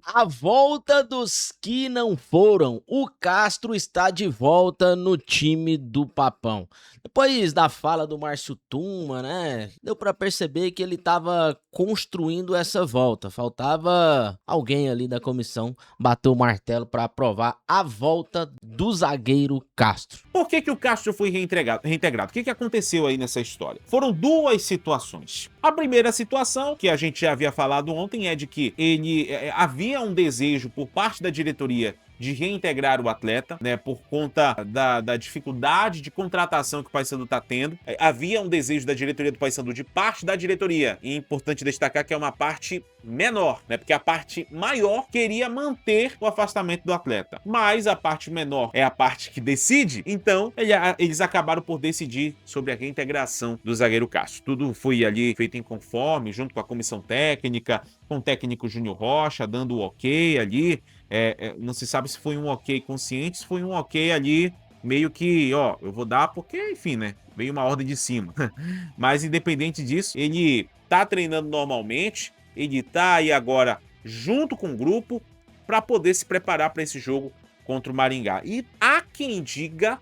A volta dos que não foram. O Castro está de volta no time do Papão. Depois da fala do Márcio Tuma, né? Deu para perceber que ele estava construindo essa volta. Faltava alguém ali da comissão bater o martelo para aprovar a volta do zagueiro Castro. Por que o Castro foi reintegrado? O que aconteceu aí nessa história? Foram duas situações. A primeira situação, que a gente já havia falado ontem, é de que havia um desejo por parte da diretoria de reintegrar o atleta, né, por conta da dificuldade de contratação que o Paysandu está tendo. Havia um desejo da diretoria do Paysandu, de parte da diretoria, e é importante destacar que é uma parte menor, né, porque a parte maior queria manter o afastamento do atleta, mas a parte menor é a parte que decide, então eles acabaram por decidir sobre a reintegração do zagueiro Castro. Tudo foi ali feito em conforme, junto com a comissão técnica, com o técnico Júnior Rocha, dando o ok ali. Não se sabe se foi um ok consciente, se foi um ok ali, meio que, ó, eu vou dar porque, enfim, né, veio uma ordem de cima. Mas independente disso, ele tá treinando normalmente, ele tá aí agora junto com o grupo para poder se preparar para esse jogo contra o Maringá. E há quem diga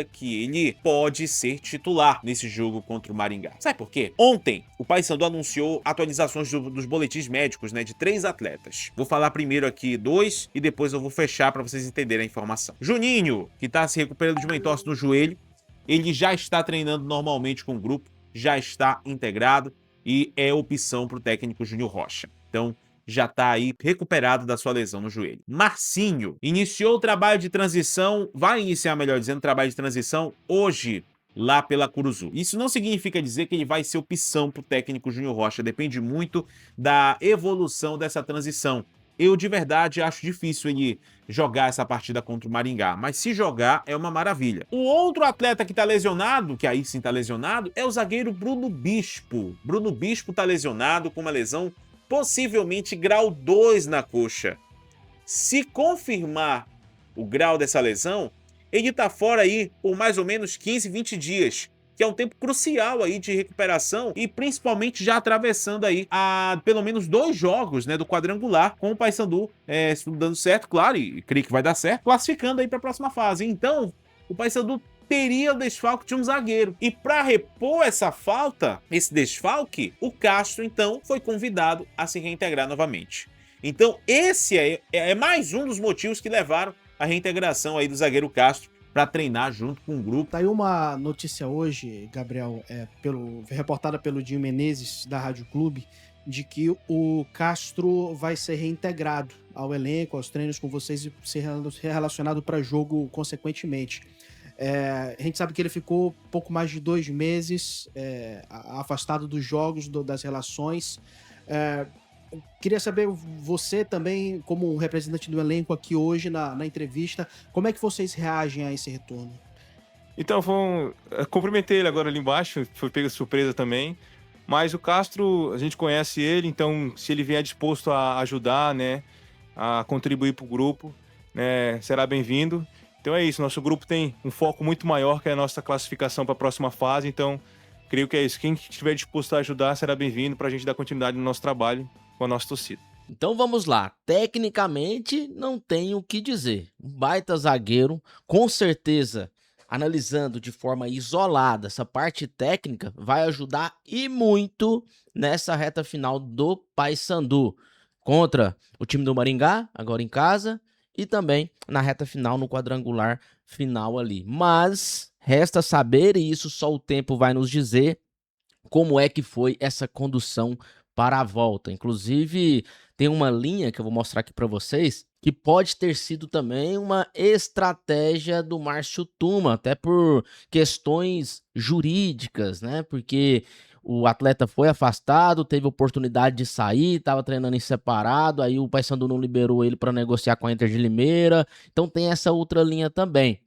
que ele pode ser titular nesse jogo contra o Maringá. Sabe por quê? Ontem, o Paysandu anunciou atualizações dos boletins médicos, né, de 3 atletas. Vou falar primeiro aqui 2 e depois eu vou fechar para vocês entenderem a informação. Juninho, que tá se recuperando de uma entorse no joelho, ele já está treinando normalmente com o grupo, já está integrado e é opção para o técnico Júnior Rocha. Então, já está aí recuperado da sua lesão no joelho. Marcinho iniciou o trabalho de transição, vai iniciar, melhor dizendo, o trabalho de transição hoje, lá pela Curuzu. Isso não significa dizer que ele vai ser opção para o técnico Júnior Rocha, depende muito da evolução dessa transição. Eu, de verdade, acho difícil ele jogar essa partida contra o Maringá, mas se jogar, é uma maravilha. O outro atleta que tá lesionado, que aí sim tá lesionado, é o zagueiro Bruno Bispo. Bruno Bispo tá lesionado com uma lesão possivelmente grau 2 na coxa. Se confirmar o grau dessa lesão, ele tá fora aí por mais ou menos 15, 20 dias, que é um tempo crucial aí de recuperação e principalmente já atravessando aí pelo menos 2 jogos, né, do quadrangular, com o Paysandu se tudo dando certo, claro, e creio que vai dar certo, classificando aí para a próxima fase. Então, o Paysandu teria o desfalque de um zagueiro. E para repor essa falta, esse desfalque, o Castro, então, foi convidado a se reintegrar novamente. Então, esse é mais um dos motivos que levaram à reintegração aí do zagueiro Castro para treinar junto com o grupo. Tá aí uma notícia hoje, Gabriel, reportada pelo Dinho Menezes, da Rádio Clube, de que o Castro vai ser reintegrado ao elenco, aos treinos com vocês e ser relacionado para jogo consequentemente. A gente sabe que ele ficou pouco mais de 2 meses afastado dos jogos, das relações. Queria saber, você também, como um representante do elenco aqui hoje na entrevista, como é que vocês reagem a esse retorno? Então, cumprimentei ele agora ali embaixo, foi pego de surpresa também. Mas o Castro, a gente conhece ele, então se ele vier disposto a ajudar, né, a contribuir para o grupo, né, será bem-vindo. Então é isso, nosso grupo tem um foco muito maior, que é a nossa classificação para a próxima fase, então creio que é isso. Quem estiver disposto a ajudar será bem-vindo para a gente dar continuidade no nosso trabalho com a nossa torcida. Então vamos lá, tecnicamente não tenho o que dizer, um baita zagueiro, com certeza, analisando de forma isolada essa parte técnica, vai ajudar e muito nessa reta final do Paysandu, contra o time do Maringá, agora em casa, e também na reta final, no quadrangular final ali. Mas resta saber, e isso só o tempo vai nos dizer, como é que foi essa condução para a volta. Inclusive, tem uma linha que eu vou mostrar aqui para vocês, que pode ter sido também uma estratégia do Márcio Tuma, até por questões jurídicas, né? Porque o atleta foi afastado, teve oportunidade de sair, estava treinando em separado, aí o Paysandu não liberou ele para negociar com a Inter de Limeira. Então tem essa outra linha também.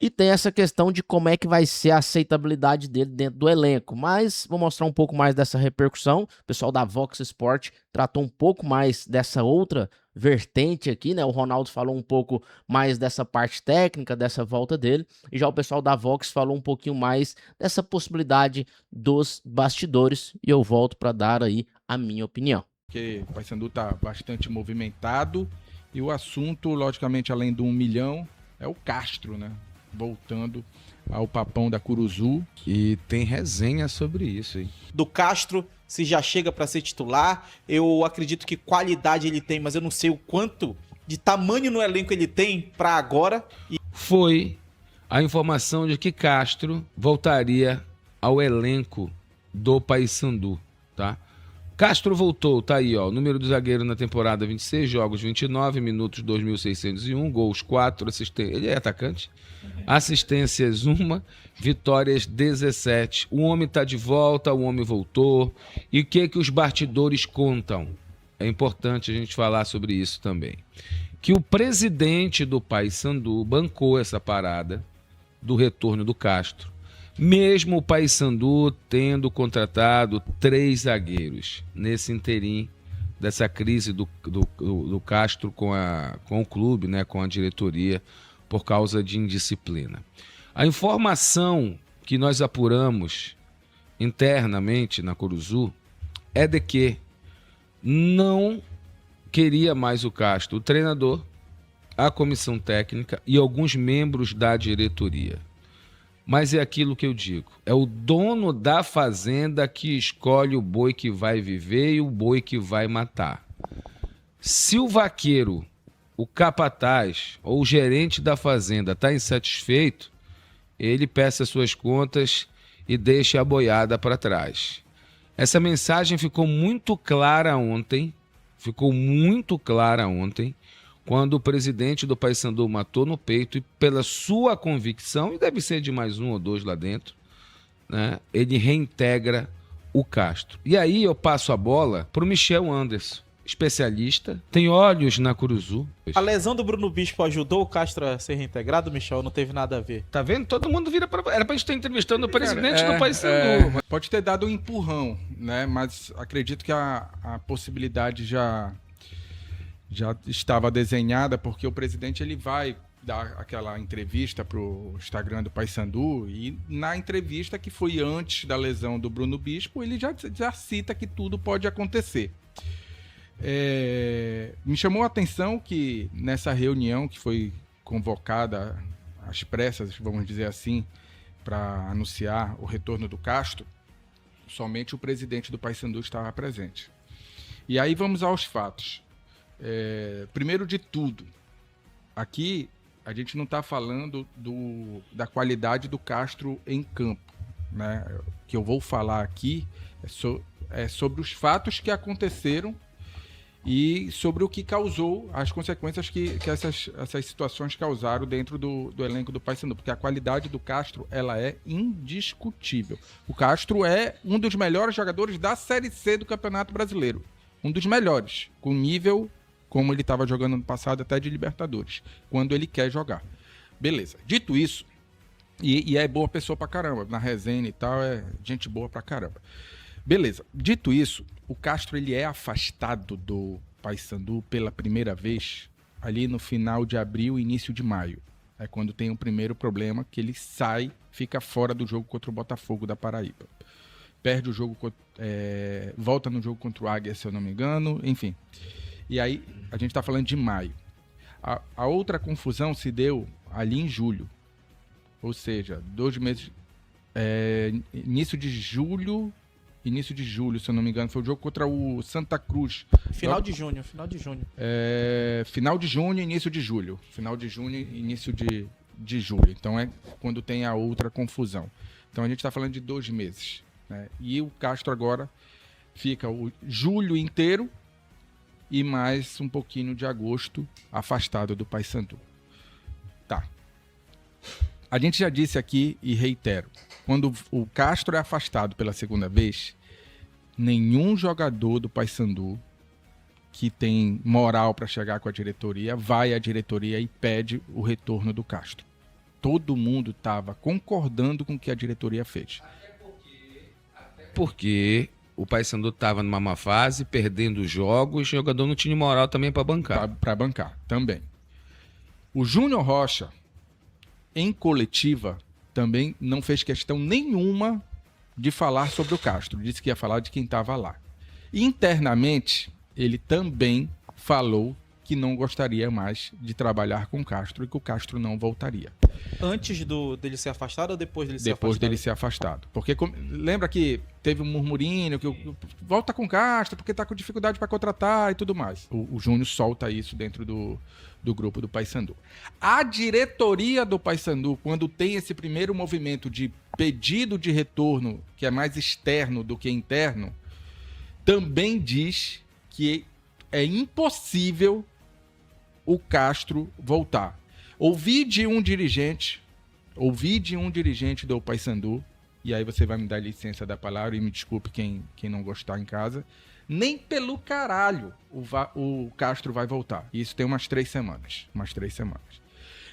E tem essa questão de como é que vai ser a aceitabilidade dele dentro do elenco. Mas vou mostrar um pouco mais dessa repercussão. O pessoal da Vox Sport tratou um pouco mais dessa outra vertente aqui, né? O Ronaldo falou um pouco mais dessa parte técnica, dessa volta dele. E já o pessoal da Vox falou um pouquinho mais dessa possibilidade dos bastidores. E eu volto para dar aí a minha opinião. porque o Paysandu está bastante movimentado e o assunto, logicamente, além do 1 milhão, é o Castro, né? Voltando ao papão da Curuzu. E tem resenha sobre isso, hein? Do Castro, se já chega para ser titular. Eu acredito que qualidade ele tem, mas eu não sei o quanto de tamanho no elenco ele tem para agora. Foi a informação de que Castro voltaria ao elenco do Paysandu, tá? Castro voltou, tá aí, ó, o número do zagueiro na temporada, 26 jogos, 29 minutos, 2.601, gols 4, assistências, ele é atacante, assistências 1, vitórias 17. O homem tá de volta, o homem voltou, e o que os bastidores contam? É importante a gente falar sobre isso também. Que o presidente do Paysandu bancou essa parada do retorno do Castro, mesmo o Paysandu tendo contratado 3 zagueiros nesse interim dessa crise do Castro com o clube, né, com a diretoria, por causa de indisciplina. A informação que nós apuramos internamente na Curuzu é de que não queria mais o Castro, o treinador, a comissão técnica e alguns membros da diretoria. Mas é aquilo que eu digo, é o dono da fazenda que escolhe o boi que vai viver e o boi que vai matar. Se o vaqueiro, o capataz ou o gerente da fazenda está insatisfeito, ele peça suas contas e deixa a boiada para trás. Essa mensagem ficou muito clara ontem, quando o presidente do Paysandu matou no peito e pela sua convicção, e deve ser de mais 1 ou 2 lá dentro, né, ele reintegra o Castro. E aí eu passo a bola para o Michel Anderson, especialista, tem olhos na Curuzu. A lesão do Bruno Bispo ajudou o Castro a ser reintegrado, Michel? Não teve nada a ver. Tá vendo? Todo mundo vira para... Era pra gente estar entrevistando o presidente do Paysandu. Pode ter dado um empurrão, né? Mas acredito que a possibilidade já estava desenhada, porque o presidente ele vai dar aquela entrevista para o Instagram do Paysandu, e na entrevista que foi antes da lesão do Bruno Bispo, ele já cita que tudo pode acontecer. Me chamou a atenção que nessa reunião que foi convocada às pressas, vamos dizer assim, para anunciar o retorno do Castro, somente o presidente do Paysandu estava presente. E aí vamos aos fatos. Primeiro de tudo, aqui a gente não está falando da qualidade do Castro em campo, né? O que eu vou falar aqui é sobre os fatos que aconteceram e sobre o que causou, as consequências que essas situações causaram dentro do elenco do Paysandu, porque a qualidade do Castro ela é indiscutível. O Castro é um dos melhores jogadores da Série C do Campeonato Brasileiro, um dos melhores, com nível como ele estava jogando no passado, até de Libertadores, quando ele quer jogar. Beleza. Dito isso, e é boa pessoa pra caramba, na resenha e tal, é gente boa pra caramba. Beleza. Dito isso, o Castro ele é afastado do Paysandu pela primeira vez ali no final de abril, início de maio. É quando tem o primeiro problema, que ele sai, fica fora do jogo contra o Botafogo da Paraíba. Perde o jogo, volta no jogo contra o Águia, se eu não me engano, enfim. E aí, a gente está falando de maio. A outra confusão se deu ali em julho. Ou seja, 2 meses... início de julho, se eu não me engano, foi o jogo contra o Santa Cruz. Final de junho. Final de junho, início de julho. Final de junho, início de julho. Então é quando tem a outra confusão. Então a gente está falando de 2 meses, né? E o Castro agora fica o julho inteiro e mais um pouquinho de agosto afastado do Paysandu. Tá. A gente já disse aqui e reitero, quando o Castro é afastado pela segunda vez, nenhum jogador do Paysandu que tem moral para chegar com a diretoria vai à diretoria e pede o retorno do Castro. Todo mundo estava concordando com o que a diretoria fez. Porque o Paysandu estava numa má fase, perdendo jogos, o jogador não tinha moral também para bancar. Para bancar, também. O Júnior Rocha, em coletiva, também não fez questão nenhuma de falar sobre o Castro. Disse que ia falar de quem estava lá. Internamente, ele também falou que não gostaria mais de trabalhar com o Castro e que o Castro não voltaria. Antes dele ser afastado ou depois dele ser afastado? Depois dele ser afastado. Porque lembra que teve um murmurinho que volta com o Castro porque tá com dificuldade para contratar e tudo mais. O Júnior solta isso dentro do grupo do Paysandu. A diretoria do Paysandu, quando tem esse primeiro movimento de pedido de retorno, que é mais externo do que interno, também diz que é impossível o Castro voltar. Ouvi de um dirigente do Paysandu, e aí você vai me dar licença da palavra e me desculpe quem não gostar em casa, nem pelo caralho o Castro vai voltar. Isso tem umas 3 semanas.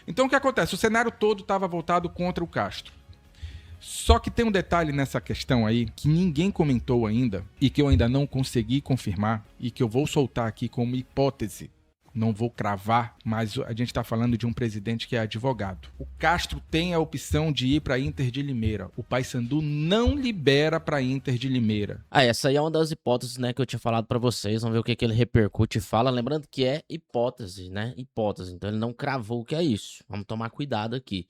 Então o que acontece? O cenário todo estava voltado contra o Castro. Só que tem um detalhe nessa questão aí que ninguém comentou ainda e que eu ainda não consegui confirmar e que eu vou soltar aqui como hipótese. Não vou cravar, mas a gente está falando de um presidente que é advogado. O Castro tem a opção de ir para Inter de Limeira. O Paysandu não libera para Inter de Limeira. Essa aí é uma das hipóteses, né, que eu tinha falado para vocês. Vamos ver o que ele repercute e fala. Lembrando que é hipótese, né? Hipótese. Então ele não cravou o que é isso. Vamos tomar cuidado aqui.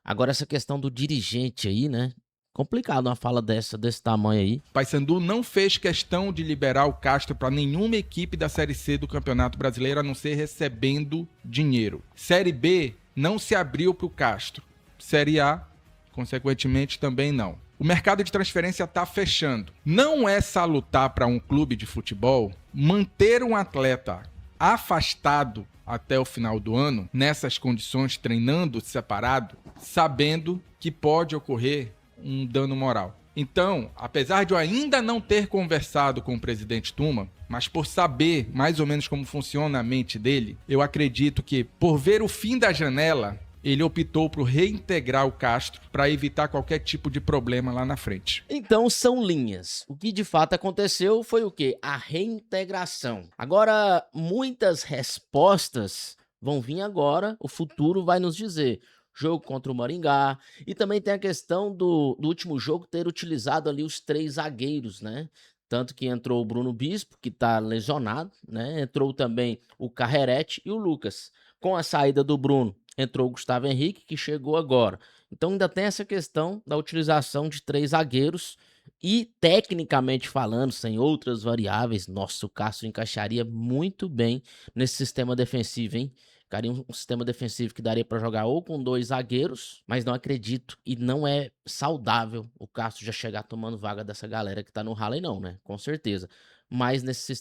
Agora essa questão do dirigente aí, né? Complicado uma fala desse tamanho aí. Paysandu não fez questão de liberar o Castro para nenhuma equipe da Série C do Campeonato Brasileiro, a não ser recebendo dinheiro. Série B não se abriu para o Castro. Série A, consequentemente, também não. O mercado de transferência está fechando. Não é salutar para um clube de futebol manter um atleta afastado até o final do ano, nessas condições, treinando separado, sabendo que pode ocorrer um dano moral. Então, apesar de eu ainda não ter conversado com o presidente Tuma, mas por saber mais ou menos como funciona a mente dele, eu acredito que, por ver o fim da janela, ele optou por reintegrar o Castro para evitar qualquer tipo de problema lá na frente. Então são linhas. O que de fato aconteceu foi o quê? A reintegração. Agora, muitas respostas vão vir agora, o futuro vai nos dizer. Jogo contra o Maringá. E também tem a questão do último jogo ter utilizado ali os 3 zagueiros, né? Tanto que entrou o Bruno Bispo, que tá lesionado, né? Entrou também o Carrerete e o Lucas. Com a saída do Bruno, entrou o Gustavo Henrique, que chegou agora. Então ainda tem essa questão da utilização de 3 zagueiros. E tecnicamente falando, sem outras variáveis, nossa, o Castro encaixaria muito bem nesse sistema defensivo, hein? Ficaria um sistema defensivo que daria para jogar ou com 2 zagueiros, mas não acredito e não é saudável o Castro já chegar tomando vaga dessa galera que tá no Rally não, né? Com certeza. Mas nesse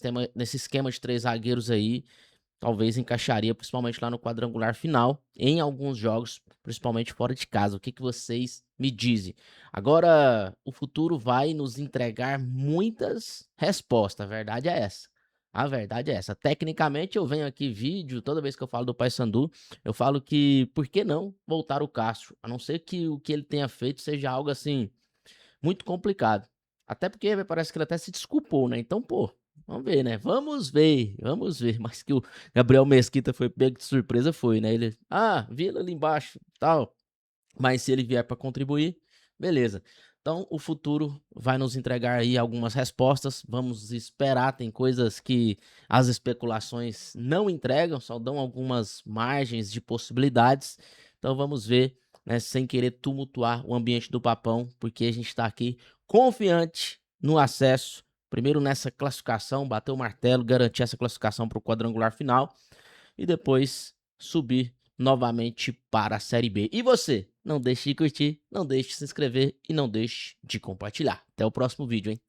esquema de 3 zagueiros aí, talvez encaixaria principalmente lá no quadrangular final, em alguns jogos, principalmente fora de casa. O que vocês me dizem? Agora, o futuro vai nos entregar muitas respostas, a verdade é essa. A verdade é essa. Tecnicamente, eu venho aqui vídeo, toda vez que eu falo do Paysandu, eu falo que por que não voltar o Castro? A não ser que o que ele tenha feito seja algo assim, muito complicado. Até porque parece que ele até se desculpou, né? Então, pô, vamos ver, né? Vamos ver. Mas que o Gabriel Mesquita foi pego de surpresa, foi, né? Ele, vi ele ali embaixo, tal. Mas se ele vier para contribuir, beleza. Então, o futuro vai nos entregar aí algumas respostas. Vamos esperar. Tem coisas que as especulações não entregam, só dão algumas margens de possibilidades. Então, vamos ver, né, sem querer tumultuar o ambiente do Papão, porque a gente está aqui confiante no acesso. Primeiro nessa classificação, bater o martelo, garantir essa classificação para o quadrangular final e depois subir novamente para a Série B. E você? Não deixe de curtir, não deixe de se inscrever e não deixe de compartilhar. Até o próximo vídeo, hein?